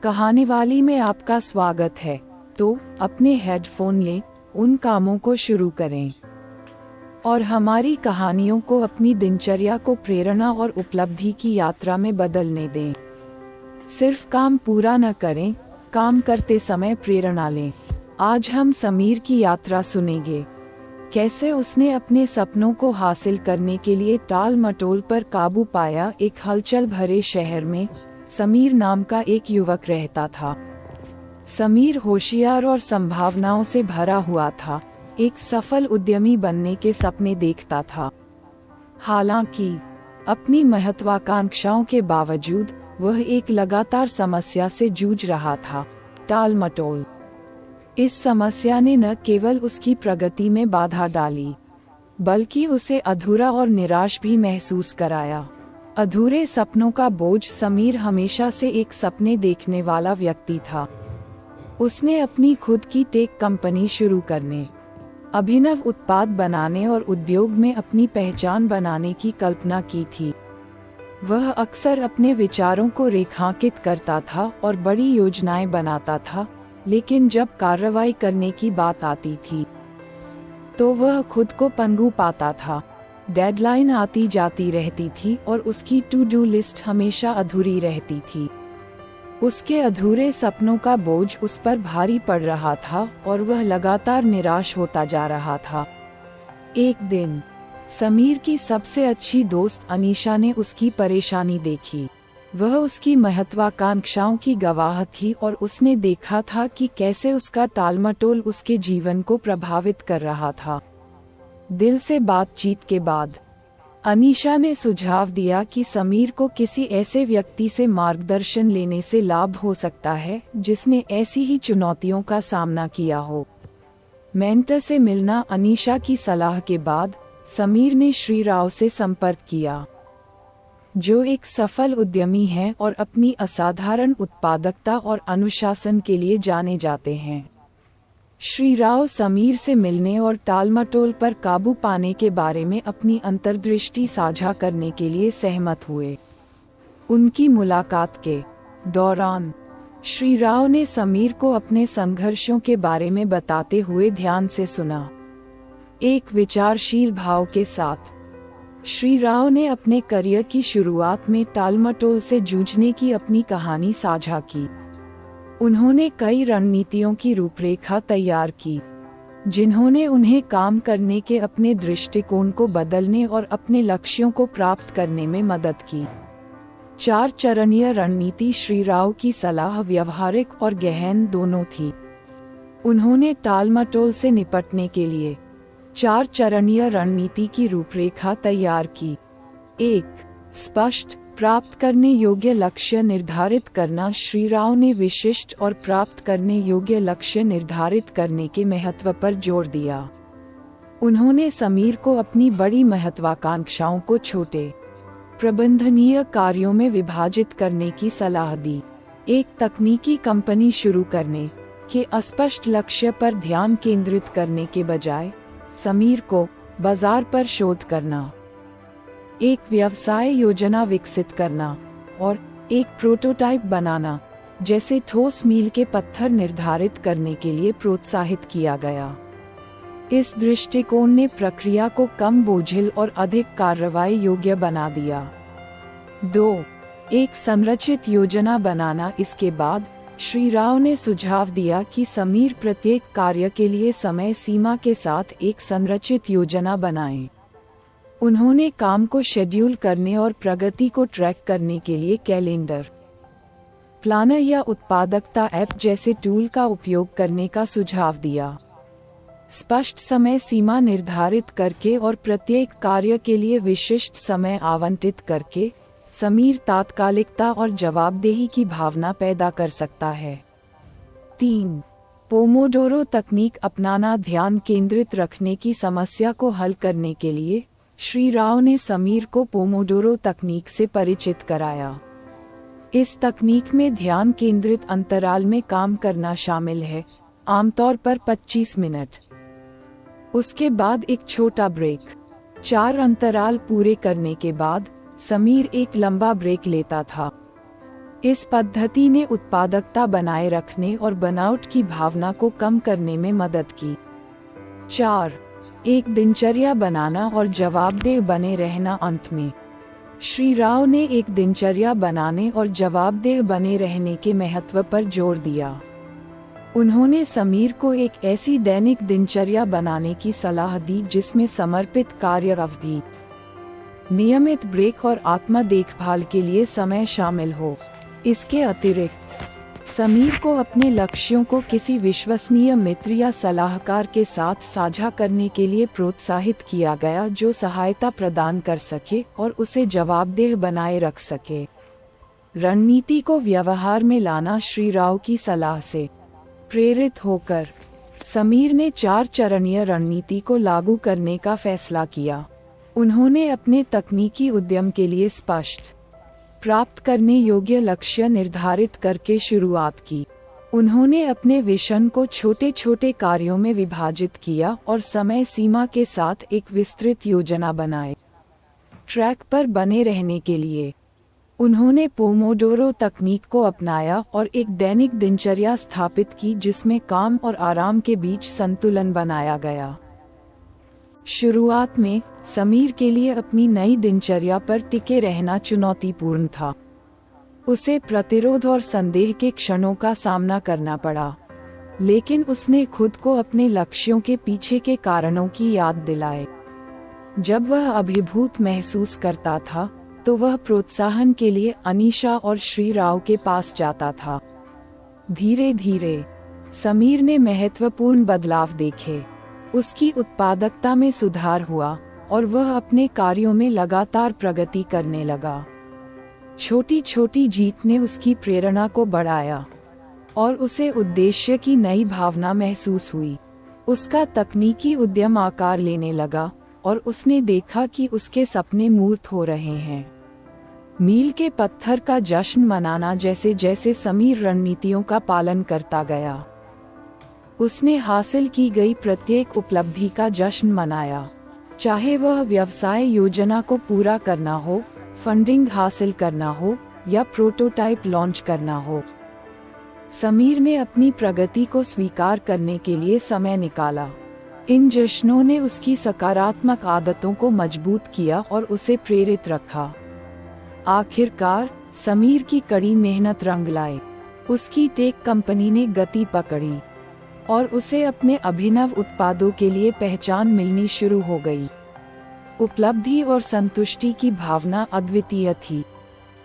कहानीवाली में आपका स्वागत है। तो अपने हेडफोन लें, उन कामों को शुरू करें और हमारी कहानियों को अपनी दिनचर्या को प्रेरणा और उपलब्धि की यात्रा में बदलने दें। सिर्फ काम पूरा न करें, काम करते समय प्रेरणा लें। आज हम समीर की यात्रा सुनेंगे, कैसे उसने अपने सपनों को हासिल करने के लिए टाल मटोल पर काबू पाया। एक हलचल भरे शहर में समीर नाम का एक युवक रहता था। समीर होशियार और संभावनाओं से भरा हुआ था, एक सफल उद्यमी बनने के सपने देखता था। हालांकि अपनी महत्वाकांक्षाओं के बावजूद वह एक लगातार समस्या से जूझ रहा था, टाल मटोल। इस समस्या ने न केवल उसकी प्रगति में बाधा डाली, बल्कि उसे अधूरा और निराश भी महसूस कराया। अधूरे सपनों का बोझ। समीर हमेशा से एक सपने देखने वाला व्यक्ति था। उसने अपनी खुद की टेक कंपनी शुरू करने, अभिनव उत्पाद बनाने और उद्योग में अपनी पहचान बनाने की कल्पना की थी। वह अक्सर अपने विचारों को रेखांकित करता था और बड़ी योजनाएं बनाता था, लेकिन जब कार्रवाई करने की बात आती थी तो वह खुद को पंगु पाता था। डेडलाइन आती जाती रहती थी और उसकी टू डू लिस्ट हमेशा अधूरी रहती थी। उसके अधूरे सपनों का बोझ उस पर भारी पड़ रहा था और वह लगातार निराश होता जा रहा था। एक दिन समीर की सबसे अच्छी दोस्त अनीशा ने उसकी परेशानी देखी। वह उसकी महत्वाकांक्षाओं की गवाह थी और उसने देखा था कि कैसे उसका टालमटोल उसके जीवन को प्रभावित कर रहा था। दिल से बातचीत के बाद अनीशा ने सुझाव दिया कि समीर को किसी ऐसे व्यक्ति से मार्गदर्शन लेने से लाभ हो सकता है जिसने ऐसी ही चुनौतियों का सामना किया हो। मेंटर से मिलना। अनीशा की सलाह के बाद समीर ने श्री राव से संपर्क किया, जो एक सफल उद्यमी हैं और अपनी असाधारण उत्पादकता और अनुशासन के लिए जाने जाते हैं। श्री राव समीर से मिलने और टालमटोल पर काबू पाने के बारे में अपनी अंतर्दृष्टि साझा करने के लिए सहमत हुए। उनकी मुलाकात के दौरान श्री राव ने समीर को अपने संघर्षों के बारे में बताते हुए ध्यान से सुना। एक विचारशील भाव के साथ श्री राव ने अपने करियर की शुरुआत में टालमटोल से जूझने की अपनी कहानी साझा की। उन्होंने कई रणनीतियों की रूपरेखा तैयार की, जिन्होंने उन्हें काम करने के अपने दृष्टिकोण को बदलने और अपने लक्ष्यों को प्राप्त करने में मदद की। 4 चरणीय रणनीति। श्री राव की सलाह व्यवहारिक और गहन दोनों थी। उन्होंने टालमटोल से निपटने के लिए 4 चरणीय रणनीति की रूपरेखा तैयार की। 1. स्पष्ट, प्राप्त करने योग्य लक्ष्य निर्धारित करना। श्री राव ने विशिष्ट और प्राप्त करने योग्य लक्ष्य निर्धारित करने के महत्व पर जोर दिया। उन्होंने समीर को अपनी बड़ी महत्वाकांक्षाओं को छोटे, प्रबंधनीय कार्यों में विभाजित करने की सलाह दी। एक तकनीकी कंपनी शुरू करने के अस्पष्ट लक्ष्य पर ध्यान केंद्रित करने के बजाय समीर को बाजार पर शोध करना, एक व्यवसाय योजना विकसित करना और एक प्रोटोटाइप बनाना जैसे ठोस मील के पत्थर निर्धारित करने के लिए प्रोत्साहित किया गया। इस दृष्टिकोण ने प्रक्रिया को कम बोझिल और अधिक कार्रवाई योग्य बना दिया। 2. एक संरचित योजना बनाना। इसके बाद श्री राव ने सुझाव दिया कि समीर प्रत्येक कार्य के लिए समय सीमा के साथ एक संरचित योजना बनाएं। उन्होंने काम को शेड्यूल करने और प्रगति को ट्रैक करने के लिए कैलेंडर, प्लानर या उत्पादकता ऐप जैसे टूल का उपयोग करने का सुझाव दिया। स्पष्ट समय सीमा निर्धारित करके और प्रत्येक कार्य के लिए विशिष्ट समय आवंटित करके समीर तात्कालिकता और जवाबदेही की भावना पैदा कर सकता है। 3. पोमोडोरो तकनीक अपनाना। ध्यान केंद्रित रखने की समस्या को हल करने के लिए श्री राव ने समीर को पोमोडोरो तकनीक से परिचित कराया। इस तकनीक में ध्यान केंद्रित अंतराल में काम करना शामिल है, आमतौर पर 25 मिनट। उसके बाद एक छोटा ब्रेक। 4 अंतराल पूरे करने के बाद समीर एक लंबा ब्रेक लेता था। इस पद्धति ने उत्पादकता बनाए रखने और बर्नआउट की भावना को कम करने में मदद की। 4. एक दिनचर्या बनाना और जवाबदेह बने रहना। अंत में श्री राव ने एक दिनचर्या बनाने और जवाबदेह बने रहने के महत्व पर जोर दिया। उन्होंने समीर को एक ऐसी दैनिक दिनचर्या बनाने की सलाह दी जिसमें समर्पित कार्य अवधि, नियमित ब्रेक और आत्म देखभाल के लिए समय शामिल हो। इसके अतिरिक्त समीर को अपने लक्ष्यों को किसी विश्वसनीय मित्र या सलाहकार के साथ साझा करने के लिए प्रोत्साहित किया गया जो सहायता प्रदान कर सके और उसे जवाबदेह बनाए रख सके। रणनीति को व्यवहार में लाना। श्री राव की सलाह से प्रेरित होकर समीर ने 4 चरणीय रणनीति को लागू करने का फैसला किया। उन्होंने अपने तकनीकी उद्यम के लिए स्पष्ट, प्राप्त करने योग्य लक्ष्य निर्धारित करके शुरुआत की। उन्होंने अपने विजन को छोटे छोटे कार्यों में विभाजित किया और समय सीमा के साथ एक विस्तृत योजना बनाए। ट्रैक पर बने रहने के लिए उन्होंने पोमोडोरो तकनीक को अपनाया और एक दैनिक दिनचर्या स्थापित की जिसमें काम और आराम के बीच संतुलन बनाया गया। शुरुआत में समीर के लिए अपनी नई दिनचर्या पर टिके रहना चुनौतीपूर्ण था। उसे प्रतिरोध और संदेह के क्षणों का सामना करना पड़ा, लेकिन उसने खुद को अपने लक्ष्यों के पीछे के कारणों की याद दिलाए। जब वह अभिभूत महसूस करता था तो वह प्रोत्साहन के लिए अनीशा और श्री राव के पास जाता था। धीरे धीरे समीर ने महत्वपूर्ण बदलाव देखे। उसकी उत्पादकता में सुधार हुआ और वह अपने कार्यों में लगातार प्रगति करने लगा। छोटी छोटी जीत ने उसकी प्रेरणा को बढ़ाया और उसे उद्देश्य की नई भावना महसूस हुई। उसका तकनीकी उद्यम आकार लेने लगा और उसने देखा कि उसके सपने मूर्त हो रहे हैं। मील के पत्थर का जश्न मनाना। जैसे जैसे समीर रणनीतियों का पालन करता गया, उसने हासिल की गई प्रत्येक उपलब्धि का जश्न मनाया, चाहे वह व्यवसाय योजना को पूरा करना हो, फंडिंग हासिल करना हो या प्रोटोटाइप लॉन्च करना हो। समीर ने अपनी प्रगति को स्वीकार करने के लिए समय निकाला। इन जश्नों ने उसकी सकारात्मक आदतों को मजबूत किया और उसे प्रेरित रखा। आखिरकार समीर की कड़ी मेहनत रंग लाए। उसकी टेक कंपनी ने गति पकड़ी और उसे अपने अभिनव उत्पादों के लिए पहचान मिलनी शुरू हो गई। उपलब्धि और संतुष्टि की भावना अद्वितीय थी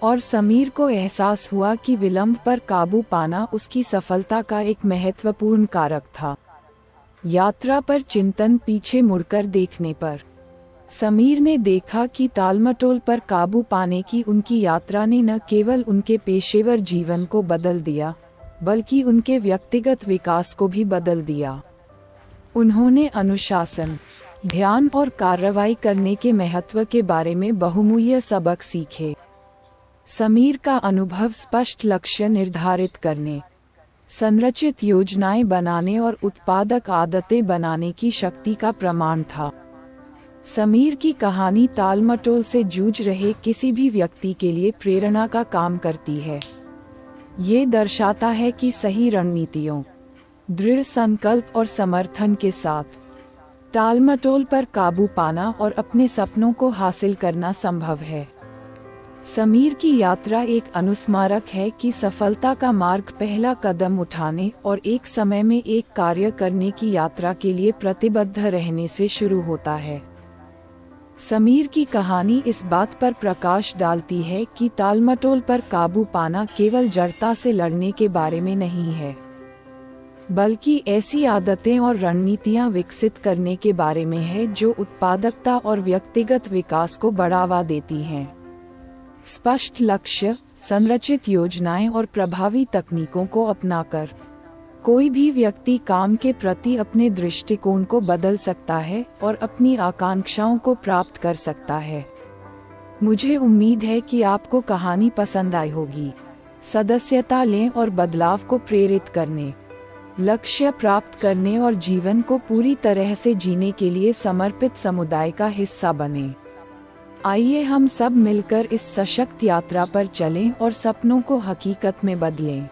और समीर को एहसास हुआ कि विलंब पर काबू पाना उसकी सफलता का एक महत्वपूर्ण कारक था। यात्रा पर चिंतन। पीछे मुड़कर देखने पर समीर ने देखा कि टालमटोल पर काबू पाने की उनकी यात्रा ने न केवल उनके पेशेवर जीवन को बदल दिया बल्कि उनके व्यक्तिगत विकास को भी बदल दिया। उन्होंने अनुशासन, ध्यान और कार्रवाई करने के महत्व के बारे में बहुमूल्य सबक सीखे। समीर का अनुभव स्पष्ट लक्ष्य निर्धारित करने, संरचित योजनाएं बनाने और उत्पादक आदतें बनाने की शक्ति का प्रमाण था। समीर की कहानी टालमटोल से जूझ रहे किसी भी व्यक्ति के लिए प्रेरणा का काम करती है। ये दर्शाता है कि सही रणनीतियों, दृढ़ संकल्प और समर्थन के साथ टालमटोल पर काबू पाना और अपने सपनों को हासिल करना संभव है। समीर की यात्रा एक अनुस्मारक है कि सफलता का मार्ग पहला कदम उठाने और एक समय में एक कार्य करने की यात्रा के लिए प्रतिबद्ध रहने से शुरू होता है। समीर की कहानी इस बात पर प्रकाश डालती है कि टालमटोल पर काबू पाना केवल जड़ता से लड़ने के बारे में नहीं है, बल्कि ऐसी आदतें और रणनीतियां विकसित करने के बारे में है जो उत्पादकता और व्यक्तिगत विकास को बढ़ावा देती हैं। स्पष्ट लक्ष्य, संरचित योजनाएं और प्रभावी तकनीकों को अपनाकर कोई भी व्यक्ति काम के प्रति अपने दृष्टिकोण को बदल सकता है और अपनी आकांक्षाओं को प्राप्त कर सकता है। मुझे उम्मीद है कि आपको कहानी पसंद आई होगी। सदस्यता लें और बदलाव को प्रेरित करने, लक्ष्य प्राप्त करने और जीवन को पूरी तरह से जीने के लिए समर्पित समुदाय का हिस्सा बने। आइए हम सब मिलकर इस सशक्त यात्रा पर चलें और सपनों को हकीकत में बदलें।